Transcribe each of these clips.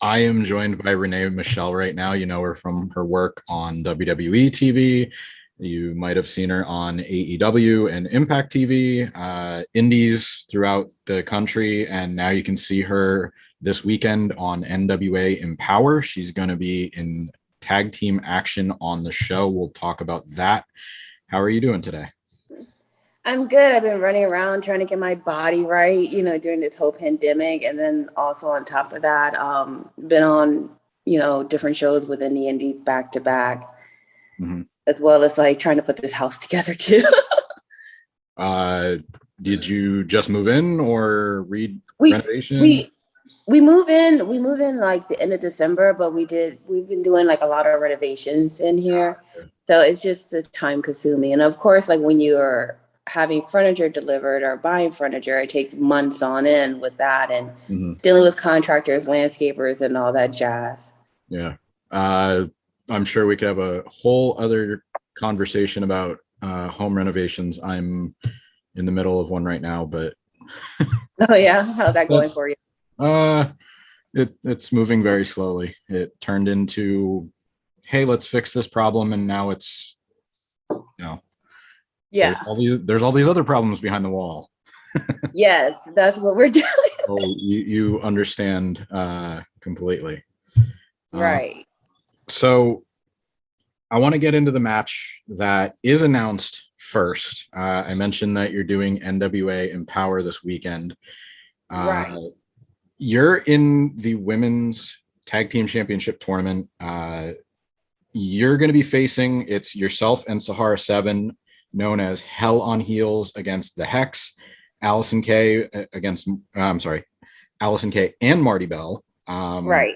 I am joined by Renee Michelle right now. You know her from her work on WWE TV. You might have seen her on AEW and Impact TV, indies throughout the country. And now you can see her this weekend on NWA Empowerrr. She's going to be in tag team action on the show. We'll talk about that. How are you doing today? I'm good. I've been running around trying to get my body right, during this whole pandemic. And then also on top of that, been on, different shows within the indies back to back, as well as like trying to put this house together too. Did you just move in or renovation? We move in like the end of December, but we've been doing like a lot of renovations in here. So it's just time consuming. And of course, like when you're having furniture delivered or buying furniture, it takes months on end with that and dealing with contractors, landscapers, and all that jazz. Yeah. I'm sure we could have a whole other conversation about home renovations. I'm in the middle of one right now, but oh yeah, how's that going for you? It's moving very slowly. It turned into, hey, let's fix this problem, and now it's, yeah, there's all these other problems behind the wall. Yes, that's what we're doing. Oh, you understand completely. Right. So I want to get into the match that is announced first. I mentioned that you're doing NWA Empowerrr this weekend. Right. You're in the women's tag team championship tournament. You're going to be facing, it's yourself and Sahara 7, known as Hell on Heels, against the Hex, Allysin Kay Allysin Kay and Marti Belle. Right.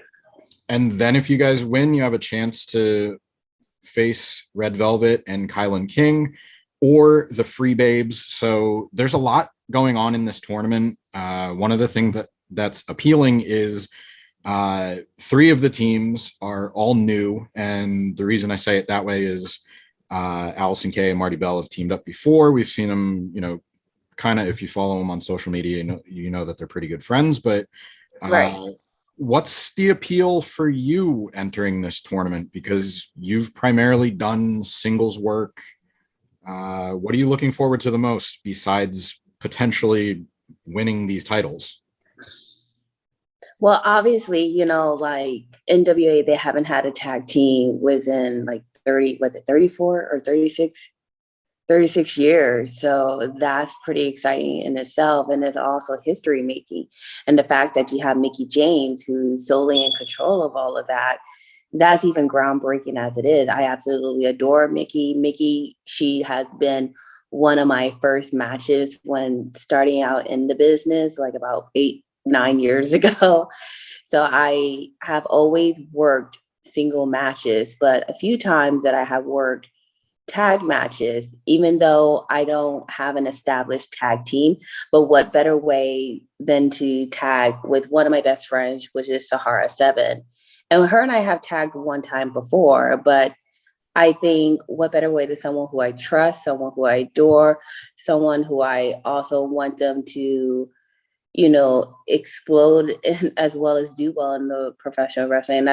And then if you guys win, you have a chance to face Red Velvet and KiLynn King or the FreeBabes. So there's a lot going on in this tournament. One of the things that's appealing is 3 of the teams are all new. And the reason I say it that way is Allysin Kay and Marti Belle have teamed up before. We've seen them, kind of, if you follow them on social media, you know that they're pretty good friends. But right. What's the appeal for you entering this tournament? Because you've primarily done singles work. What are you looking forward to the most besides potentially winning these titles? Well, obviously, like NWA, they haven't had a tag team within like 34 or 36 years. So that's pretty exciting in itself. And it's also history making. And the fact that you have Mickie James, who's solely in control of all of that, that's even groundbreaking as it is. I absolutely adore Mickie. Mickie, she has been one of my first matches when starting out in the business, like about 8-9 years ago. So I have always worked single matches, but a few times that I have worked tag matches, even though I don't have an established tag team. But what better way than to tag with one of my best friends, which is Sahara 7. And her and I have tagged one time before, but I think what better way to someone who I trust, someone who I adore, someone who I also want them to, explode as well as do well in the professional wrestling. And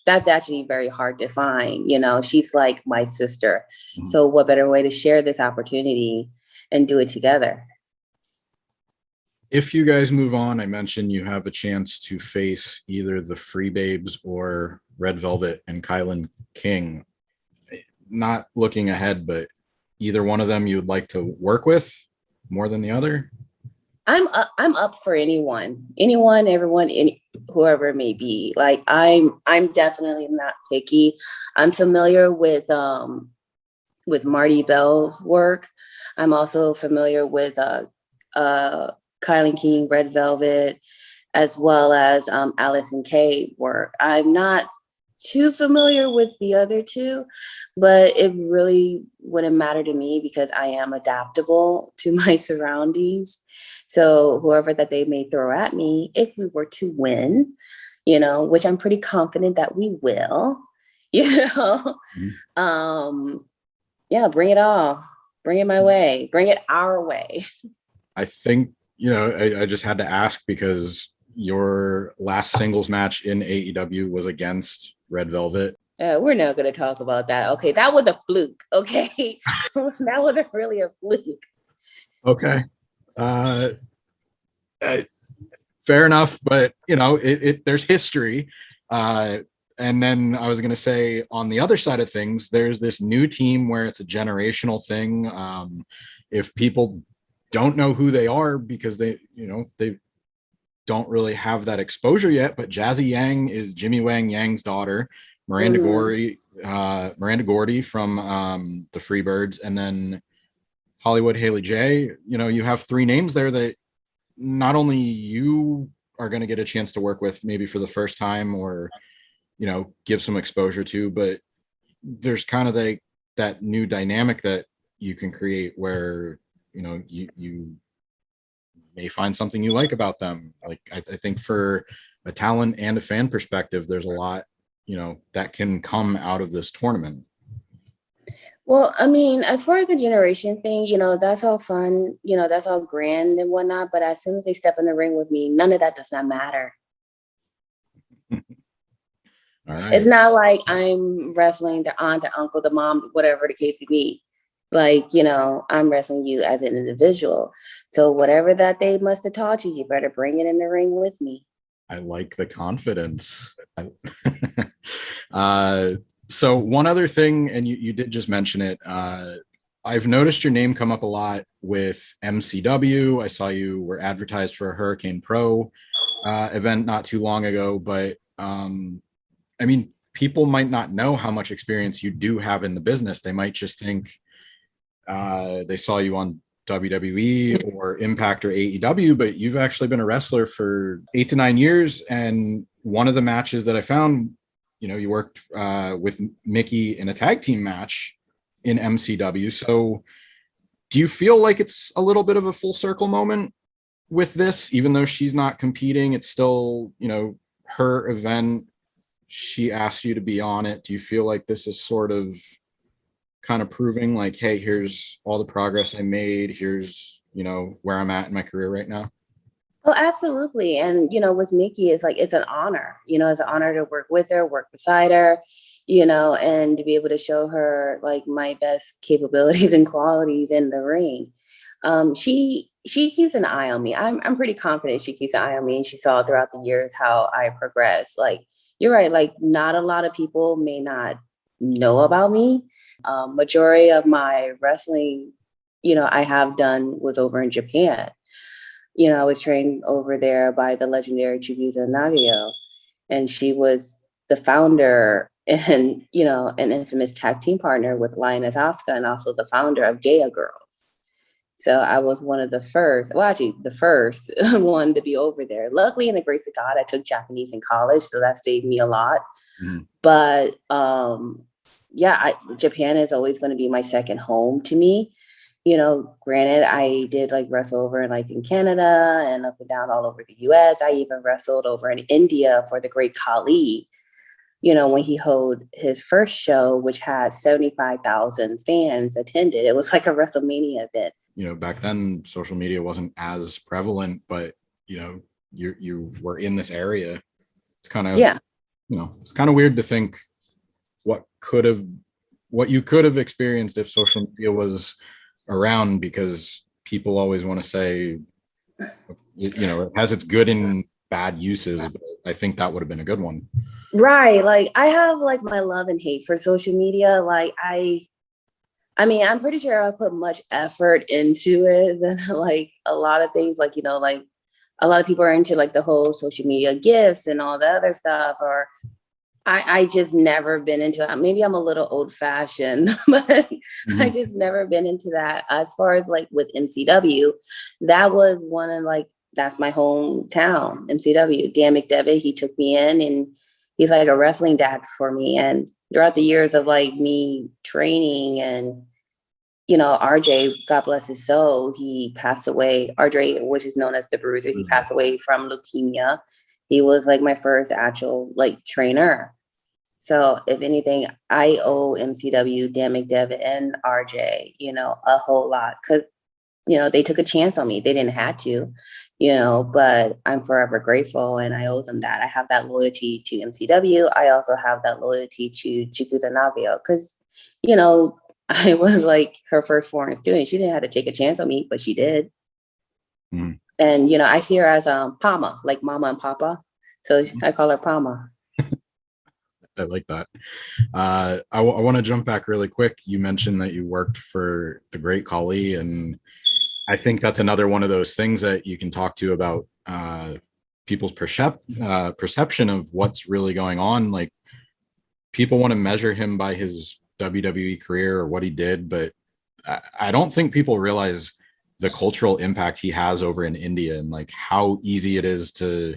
that's actually very hard to find. She's like my sister. So what better way to share this opportunity and do it together? If you guys move on, I mentioned you have a chance to face either the FreeBabes or Red Velvet and KiLynn King. Not looking ahead, but either one of them you would like to work with more than the other? I'm up for anyone, everyone, whoever it may be. Like I'm definitely not picky. I'm familiar with Marti Belle's work. I'm also familiar with KiLynn King, Red Velvet, as well as Allysin Kay work. I'm not too familiar with the other 2, but it really wouldn't matter to me because I am adaptable to my surroundings. So whoever that they may throw at me, if we were to win, which I'm pretty confident that we will, yeah, bring it all. Bring it my way. Bring it our way. I think I just had to ask because your last singles match in AEW was against Red Velvet. We're not going to talk about that. Okay, that was a fluke. Okay, that wasn't really a fluke. Okay, fair enough, but there's history. And then I was going to say, on the other side of things, there's this new team where it's a generational thing. If people don't know who they are because they don't really have that exposure yet, but Jazzy Yang is Jimmy Wang Yang's daughter. Miranda Gordy from the Freebirds, and then Hollywood Haley J. You have three names there that not only you are going to get a chance to work with maybe for the first time, or give some exposure to, but there's kind of that new dynamic that you can create where you may find something you like about them. Like I think for a talent and a fan perspective, there's a lot that can come out of this tournament. Well, I mean, as far as the generation thing, that's all fun, that's all grand and whatnot. But as soon as they step in the ring with me, none of that does not matter. All right. It's not like I'm wrestling the aunt, the uncle, the mom, whatever the case may be. Like, I'm wrestling you as an individual. So whatever that they must have taught you, you better bring it in the ring with me. I like the confidence. So one other thing, and you did just mention it, I've noticed your name come up a lot with MCW. I saw you were advertised for a Hurricane Pro event not too long ago, but I mean, people might not know how much experience you do have in the business. They might just think they saw you on WWE or Impact or AEW, but you've actually been a wrestler for 8 to 9 years. And one of the matches that I found, you worked with Mickie in a tag team match in MCW. So do you feel like it's a little bit of a full circle moment with this, even though she's not competing? It's still, her event. She asked you to be on it. Do you feel like this is sort of kind of proving like, hey, here's all the progress I made. Here's, where I'm at in my career right now? Oh, absolutely. And, with Mickie, it's like, it's an honor, it's an honor to work with her, work beside her, and to be able to show her like my best capabilities and qualities in the ring. She keeps an eye on me. I'm pretty confident she keeps an eye on me, and she saw throughout the years how I progressed. Like, you're right. Like, not a lot of people may not know about me. Majority of my wrestling, I have done was over in Japan. I was trained over there by the legendary Chigusa Nagayo, and she was the founder and, an infamous tag team partner with Lioness Asuka, and also the founder of Gaia Girls. So I was one of the first, the first one to be over there. Luckily, in the grace of God, I took Japanese in college, so that saved me a lot. Mm-hmm. But Japan is always going to be my second home to me. Granted, I did like wrestle over in Canada and up and down all over the US. I even wrestled over in India for the Great Khali, when he held his first show, which had 75,000 fans attended. It was like a WrestleMania event. Back then social media wasn't as prevalent, but you were in this area. It's kind of, it's kind of weird to think what you could have experienced if social media was around, because people always want to say, it has its good and bad uses, but I think that would have been a good one. Right. Like, I have like my love and hate for social media. Like, I mean, I'm pretty sure I put much effort into it than like a lot of things. Like, like a lot of people are into like the whole social media gifts and all the other stuff, or I just never been into it. Maybe I'm a little old fashioned, but I just never been into that. As far as like with MCW, that was one of like, that's my hometown, MCW. Dan McDevitt, he took me in, and he's like a wrestling dad for me. And throughout the years of like me training, and, RJ, God bless his soul, he passed away. RJ, which is known as the Bruiser, he passed away from leukemia. He was like my first actual like trainer. So if anything, I owe MCW, Dan McDevitt, and RJ, a whole lot. Because they took a chance on me. They didn't have to, but I'm forever grateful, and I owe them that. I have that loyalty to MCW. I also have that loyalty to Chikusa Nagio because, I was like her first foreign student. She didn't have to take a chance on me, but she did. Mm. And, I see her as Pama, like Mama and Papa. So I call her Pama. I like that. I want to jump back really quick. You mentioned that you worked for the Great Khali, and I think that's another one of those things that you can talk to about people's perception of what's really going on. Like, people want to measure him by his WWE career or what he did, but I don't think people realize the cultural impact he has over in India, and like how easy it is to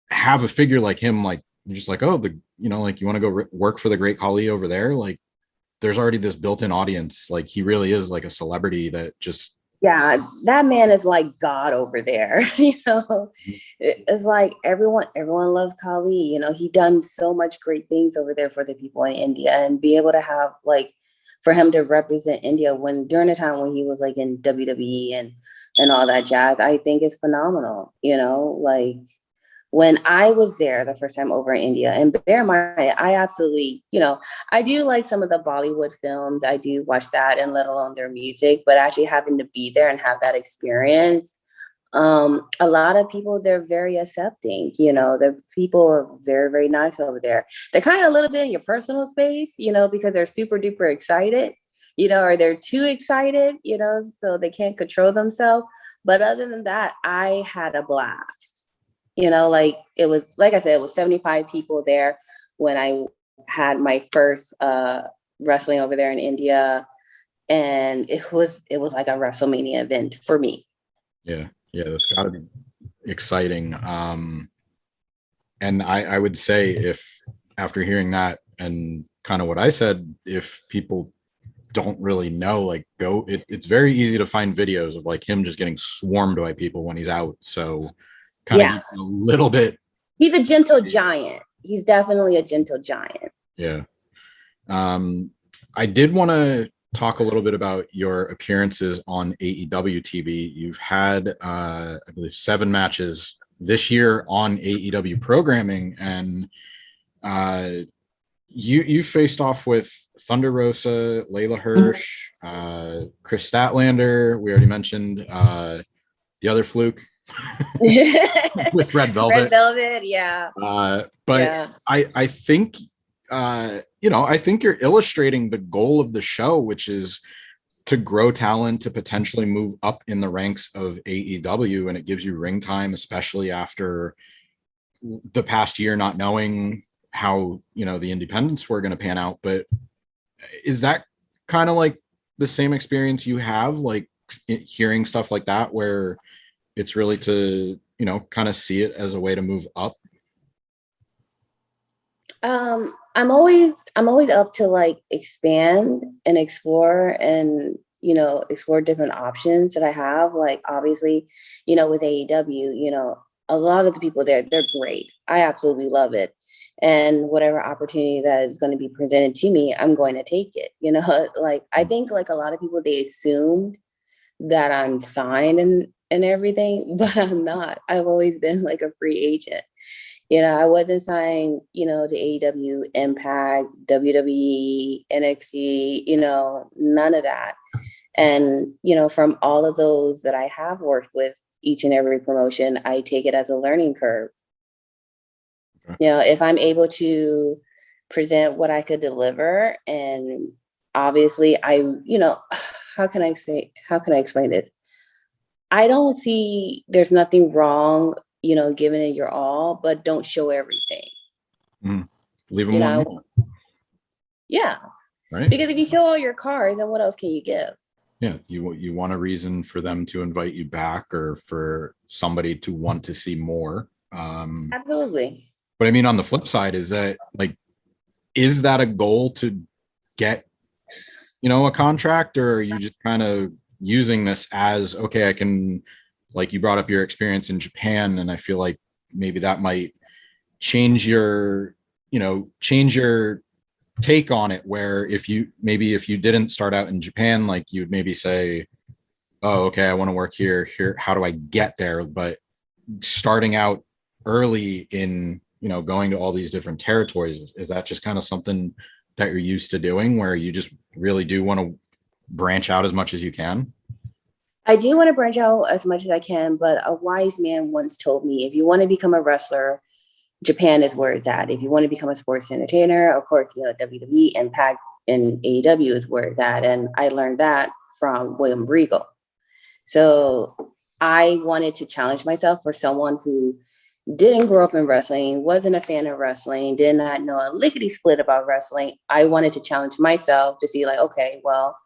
have a figure like him. Like, you're just like, oh, like, you want to go work for the Great Khali over there? Like, there's already this built-in audience. Like, he really is like a celebrity that just, yeah, that man is like God over there. It's like everyone loves Khali. He done so much great things over there for the people in India, and be able to have like for him to represent India during the time when he was like in WWE and all that jazz, I think is phenomenal. Like when I was there the first time over in India, and bear in mind, I absolutely, I do like some of the Bollywood films. I do watch that, and let alone their music, but actually having to be there and have that experience, a lot of people, they're very accepting. The people are very, very nice over there. They're kind of a little bit in your personal space, because they're super duper excited, or they're too excited, so they can't control themselves. But other than that, I had a blast. Like it was, like I said, it was 75 people there when I had my first wrestling over there in India. And it was like a WrestleMania event for me. yeah, that's gotta be exciting. And I would say, if after hearing that and kind of what I said, if people don't really know, like, it's very easy to find videos of like him just getting swarmed by people when he's out. So kind of a little bit. He's a gentle giant. He's definitely a gentle giant. Yeah. I did want to talk a little bit about your appearances on AEW TV. You've had, I believe, 7 matches this year on AEW programming, and you faced off with Thunder Rosa, Layla Hirsch, Chris Statlander. We already mentioned the other fluke. With Red Velvet. Yeah. But yeah. I think I think you're illustrating the goal of the show, which is to grow talent, to potentially move up in the ranks of AEW, and it gives you ring time, especially after the past year not knowing how the independents were going to pan out. But is that kind of like the same experience you have, like hearing stuff like that, where it's really to kind of see it as a way to move up? I'm always up to like expand and explore, and explore different options that I have. Like, obviously, with AEW, a lot of the people there, they're great. I absolutely love it. And whatever opportunity that is going to be presented to me, I'm going to take it. Like, I think like a lot of people, they assumed that I'm signed and everything, but I'm not. I've always been like a free agent. I wasn't signed, to AEW, Impact, WWE, NXT, none of that. And, from all of those that I have worked with, each and every promotion, I take it as a learning curve. Okay. If I'm able to present what I could deliver, and obviously how can I explain this? I don't see, there's nothing wrong, giving it your all, but don't show everything. Leave them alone. Yeah. Right. Because if you show all your cards, then what else can you give? Yeah. You want a reason for them to invite you back, or for somebody to want to see more. Absolutely. But I mean, on the flip side, is that a goal to get, a contract, or are you just kind of using this as, okay, I can, like, you brought up your experience in Japan, and I feel like maybe that might change your take on it, where if you didn't start out in Japan, like, you'd maybe say, oh, okay, I want to work here, how do I get there? But starting out early in, going to all these different territories, is that just kind of something that you're used to doing, where you just really do want to branch out as much as you can? I do want to branch out as much as I can, but a wise man once told me, if you want to become a wrestler, Japan is where it's at. If you want to become a sports entertainer, of course, WWE, Impact, and AEW is where it's at. And I learned that from William Regal. So I wanted to challenge myself for someone who didn't grow up in wrestling, wasn't a fan of wrestling, did not know a lickety split about wrestling. I wanted to challenge myself to see, like, okay, well,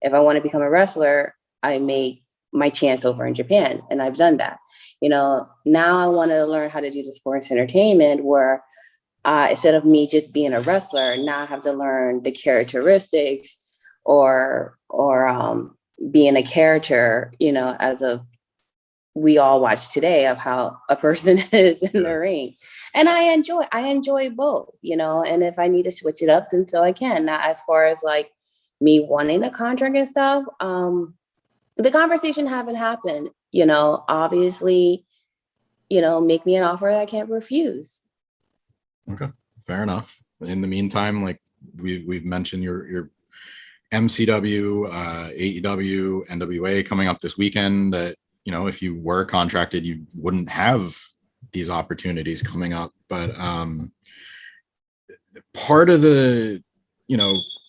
if I want to become a wrestler, I make my chance over in Japan. And I've done that. Now I want to learn how to do the sports entertainment where instead of me just being a wrestler, now I have to learn the characteristics or being a character, as a we all watch today of how a person is in the ring. And I enjoy both, and if I need to switch it up, then so I can. Now, as far as like me wanting a contract and stuff, the conversation haven't happened, obviously, make me an offer that I can't refuse. Okay, fair enough. In the meantime, like we've mentioned your MCW, AEW, NWA coming up this weekend, that if you were contracted, you wouldn't have these opportunities coming up. But part of the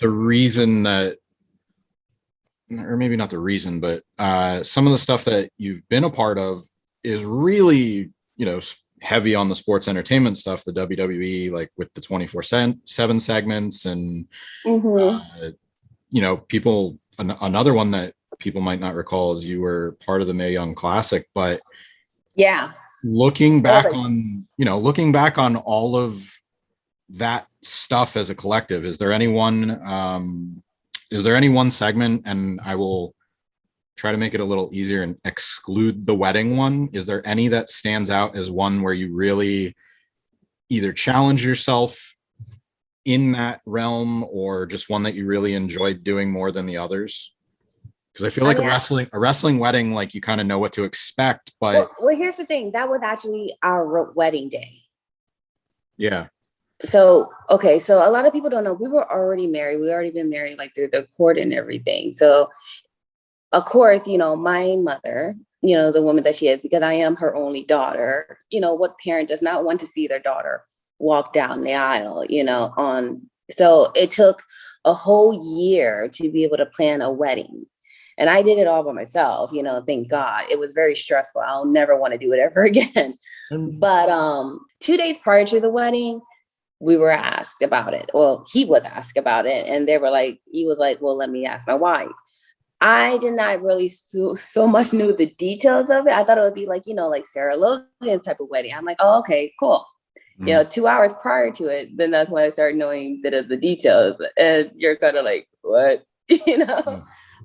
reason that, or maybe not the reason, but some of the stuff that you've been a part of is really, heavy on the sports entertainment stuff, the WWE, like with the 24/7 segments and, people, another one that people might not recall is you were part of the Mae Young Classic, but yeah, looking back on all of that stuff as a collective, is there any one segment, and I will try to make it a little easier and exclude the wedding one, is there any that stands out as one where you really either challenge yourself in that realm, or just one that you really enjoyed doing more than the others? Because I feel like a wrestling wedding, like you kind of know what to expect, but well, here's the thing, that was actually our wedding day. Yeah. So, okay, so a lot of people don't know, we were already married. We already been married, like through the court and everything. So, of course, my mother, the woman that she is, because I am her only daughter, what parent does not want to see their daughter walk down the aisle, so it took a whole year to be able to plan a wedding. And I did it all by myself, thank God. It was very stressful. I'll never want to do it ever again. But 2 days prior to the wedding, we were asked about it. Well, he was asked about it. And he was like, well, let me ask my wife. I did not really so much knew the details of it. I thought it would be like, like Sarah Logan's type of wedding. I'm like, oh, okay, cool. 2 hours prior to it, then that's when I started knowing a bit of the details. And you're kind of like, what?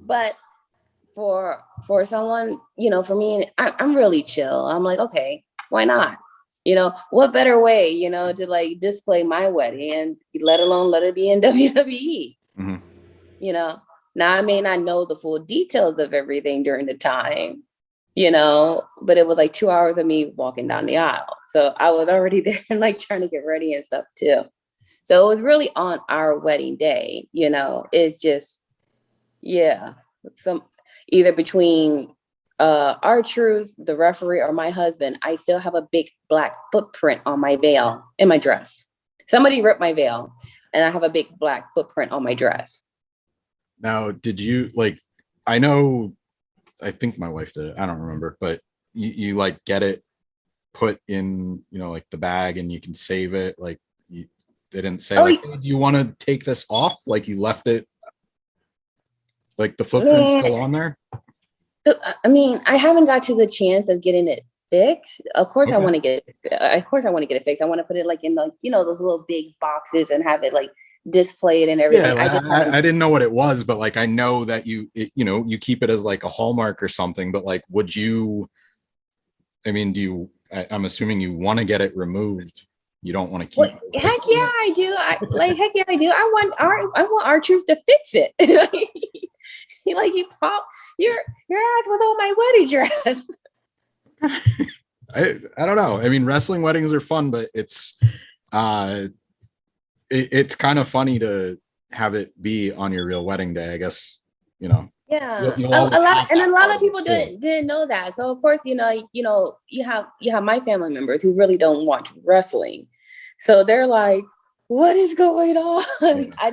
But for someone, for me, I'm really chill. I'm like, okay, why not? What better way, to like display my wedding, and let alone let it be in WWE. Now I may not know the full details of everything during the time, but it was like 2 hours of me walking down the aisle. So I was already there and like trying to get ready and stuff too. So it was really on our wedding day, it's just, some either between R-Truth, the referee, or my husband, I still have a big black footprint on my veil in my dress. Somebody ripped my veil and I have a big black footprint on my dress. Now, did you I think my wife did it, I don't remember, but you like get it put in, like the bag, and you can save it. Like they didn't say hey, do you want to take this off? Like you left it, like the footprint's still on there? I mean, I haven't got to the chance of getting it fixed. Of course, okay. I want to get it fixed. I want to put it like in those little big boxes and have it like displayed and everything. Yeah, I didn't know what it was, but like I know that you keep it as like a hallmark or something. But like, would you? I mean, I'm assuming you want to get it removed. You don't want to keep. Well, heck yeah, I do. I want R-Truth to fix it. you pop your ass was on my wedding dress. I don't know. I mean, wrestling weddings are fun, but it's it's kind of funny to have it be on your real wedding day, I guess. Yeah, you'll a always lot, have and a that lot part of of it, people too. didn't know that. So of course, you have my family members who really don't watch wrestling, so they're like, "What is going on?" Yeah. I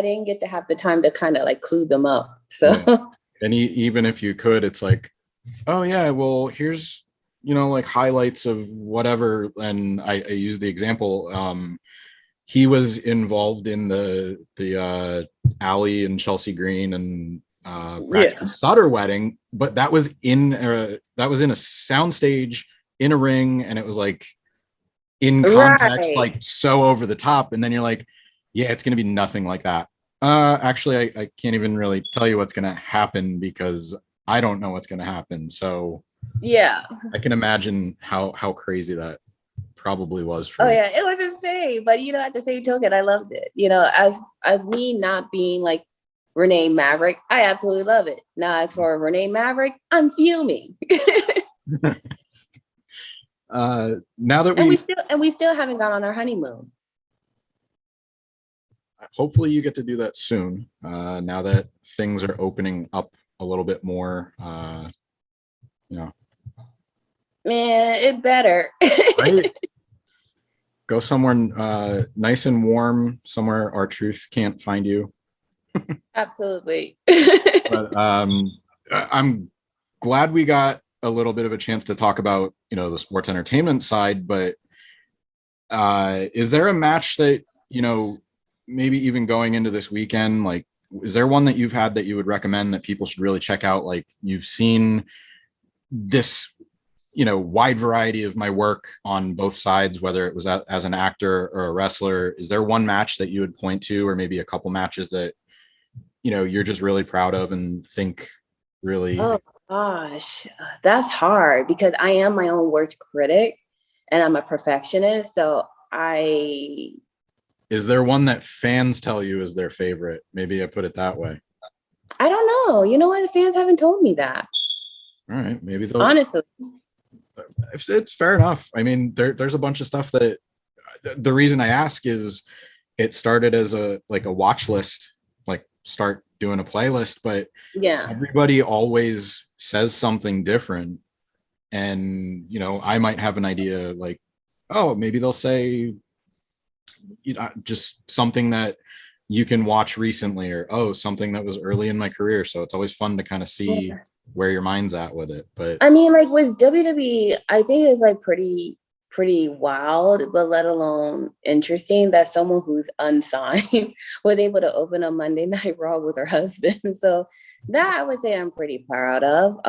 didn't get to have the time to kind of like clue them up. So Yeah. And even if you could, it's like, oh yeah, well, here's like highlights of whatever. And I use the example. He was involved in the Allie and Chelsea Green and Braxton Sutter wedding, but that was in a soundstage in a ring, and it was like in context, like so over the top. And then you're like, yeah, it's gonna be nothing like that. Actually, I can't even really tell you what's gonna happen because I don't know what's gonna happen. So yeah. I can imagine how crazy that probably was for you. Yeah, it was insane. But at the same token, I loved it. As me not being like Renee Maverick, I absolutely love it. Now, as for Renee Maverick, I'm fuming. Now that we still haven't gone on our honeymoon. Hopefully you get to do that soon. Now that things are opening up a little bit more, Man, it better. Right? Go somewhere nice and warm, somewhere R-Truth can't find you. Absolutely. But I'm glad we got a little bit of a chance to talk about the sports entertainment side. But is there a match that maybe even going into this weekend, like, is there one that you've had that you would recommend that people should really check out? Like, you've seen this wide variety of my work on both sides, whether it was as an actor or a wrestler. Is there one match that you would point to, or maybe a couple matches that you're just really proud of and think really? Oh gosh, that's hard because I am my own worst critic and I'm a perfectionist. So Is there one that fans tell you is their favorite? Maybe I put it that way. I don't know. You know what? The fans haven't told me that. All right, maybe they'll. Honestly, it's fair enough. I mean, there's a bunch of stuff that the reason I ask is it started as a watch list, like start doing a playlist, but yeah, everybody always says something different. And I might have an idea, like, oh, maybe they'll say just something that you can watch recently, or something that was early in my career. So it's always fun to kind of see where your mind's at with it. But I mean, like with WWE, I think it's like pretty wild, but let alone interesting that someone who's unsigned was able to open a Monday Night Raw with her husband. So that I would say I'm pretty proud of.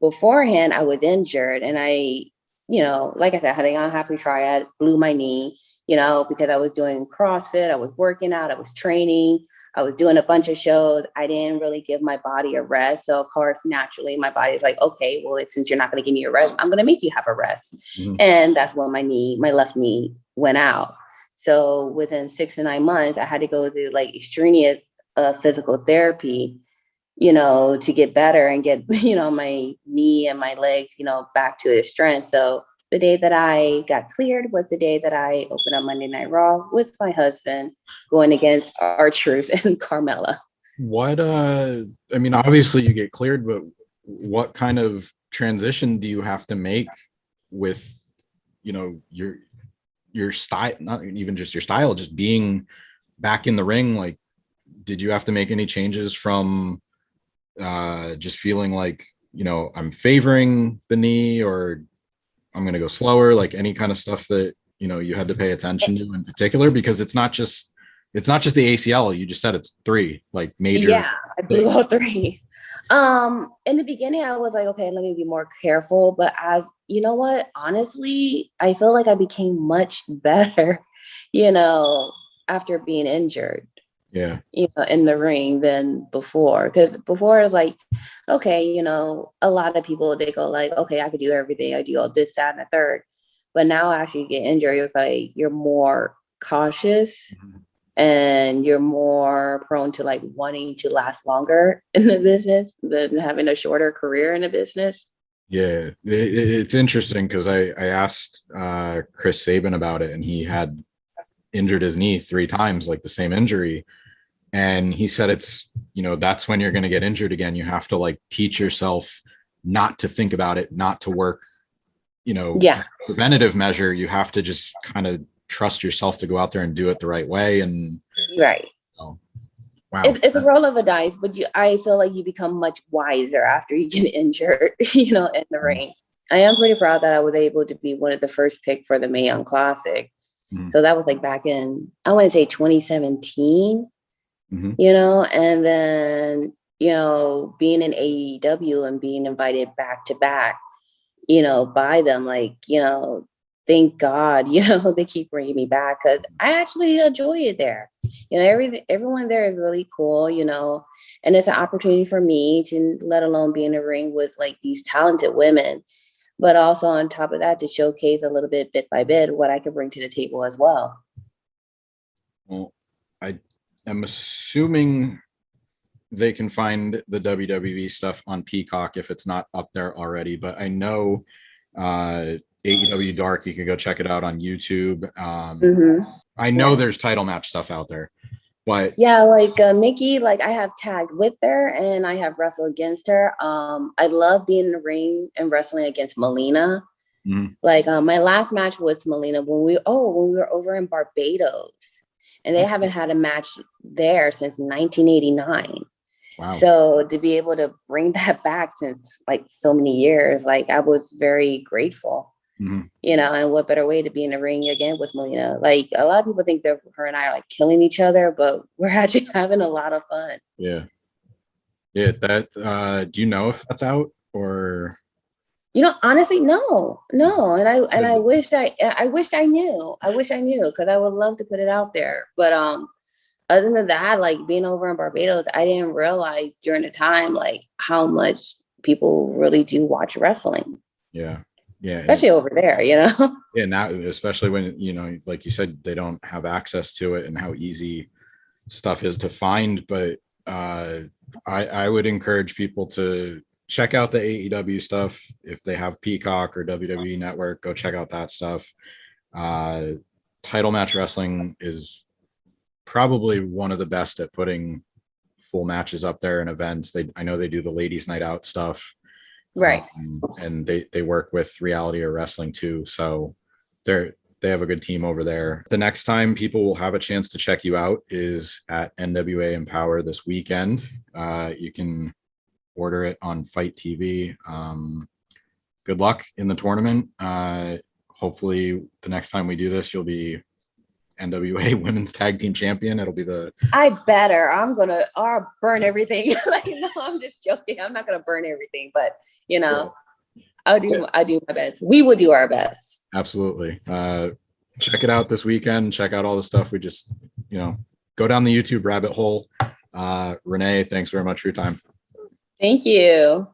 Beforehand, I was injured and I, like I said, I had an unhappy triad, blew my knee, because I was doing CrossFit, I was working out, I was training, I was doing a bunch of shows. I didn't really give my body a rest. So of course, naturally, my body's like, okay, well, since you're not going to give me a rest, I'm going to make you have a rest. Mm-hmm. And that's when my left knee went out. So within 6 to 9 months, I had to go through like extraneous physical therapy, to get better and get, my knee and my legs, back to its strength. So the day that I got cleared was the day that I opened up Monday Night Raw with my husband going against R-Truth and Carmella. What, I mean, obviously you get cleared, but what kind of transition do you have to make with, your style, not even just your style, just being back in the ring? Like, did you have to make any changes from just feeling like, I'm favoring the knee, or I'm going to go slower, like any kind of stuff that, you had to pay attention to in particular? Because it's not just the ACL. You just said it's 3 like major. Yeah, I blew all 3. In the beginning, I was like, okay, let me be more careful. But as you know what, honestly, I feel like I became much better, after being injured. Yeah. In the ring than before. Because before it was like, okay, a lot of people, they go like, okay, I could do everything. I do all this, that, and the third. But now after you get injured, you're more cautious. Mm-hmm. and you're more prone to like wanting to last longer in the business than having a shorter career in the business. Yeah, it's interesting because I asked Chris Sabin about it, and he had injured his knee 3 times, like the same injury. And he said it's, that's when you're going to get injured again. You have to like teach yourself not to think about it, not to work, preventative measure. You have to just kind of trust yourself to go out there and do it the right way. And right. Wow. It's a roll of a dice, but I feel like you become much wiser after you get injured, in the ring. I am pretty proud that I was able to be one of the first pick for the Mae Young Classic. So that was like back in, I want to say 2017, and then, being in AEW and being invited back to back, by them, like, thank God, they keep bringing me back because I actually enjoy it there. Everyone there is really cool, and it's an opportunity for me to, let alone be in a ring with like these talented women, but also on top of that, to showcase a little bit by bit what I could bring to the table as well. Well, I am assuming they can find the WWE stuff on Peacock if it's not up there already, but I know AEW Dark, you can go check it out on YouTube. I know there's title match stuff out there, but yeah, like Mickey, like I have tagged with her and I have wrestled against her. I love being in the ring and wrestling against Melina. Like my last match was Melina when we were over in Barbados, and they haven't had a match there since 1989. Wow. So to be able to bring that back since like so many years, like I was very grateful. And what better way to be in the ring again with Melina? Like a lot of people think that her and I are like killing each other, but we're actually having a lot of fun. Yeah. That do you know if that's out or? Honestly, no. And I wish I knew because I would love to put it out there. But other than that, like being over in Barbados, I didn't realize during the time like how much people really do watch wrestling. Yeah. Especially over there, Yeah, now, especially when, like you said, they don't have access to it and how easy stuff is to find. But I would encourage people to check out the AEW stuff. If they have Peacock or WWE Network, go check out that stuff. Title match wrestling is probably one of the best at putting full matches up there in events. I know they do the ladies' night out stuff. Right. And they work with Reality or Wrestling too. So they have a good team over there. The next time people will have a chance to check you out is at NWA Empowerrr this weekend. You can order it on Fight TV. Good luck in the tournament. Hopefully the next time we do this, you'll be NWA Women's Tag Team Champion. It'll be I better. I'll burn everything. Like, no, I'm just joking. I'm not gonna burn everything, but I'll do my best. We will do our best. Absolutely. Check it out this weekend. Check out all the stuff we just, go down the YouTube rabbit hole. Renee, thanks very much for your time. Thank you.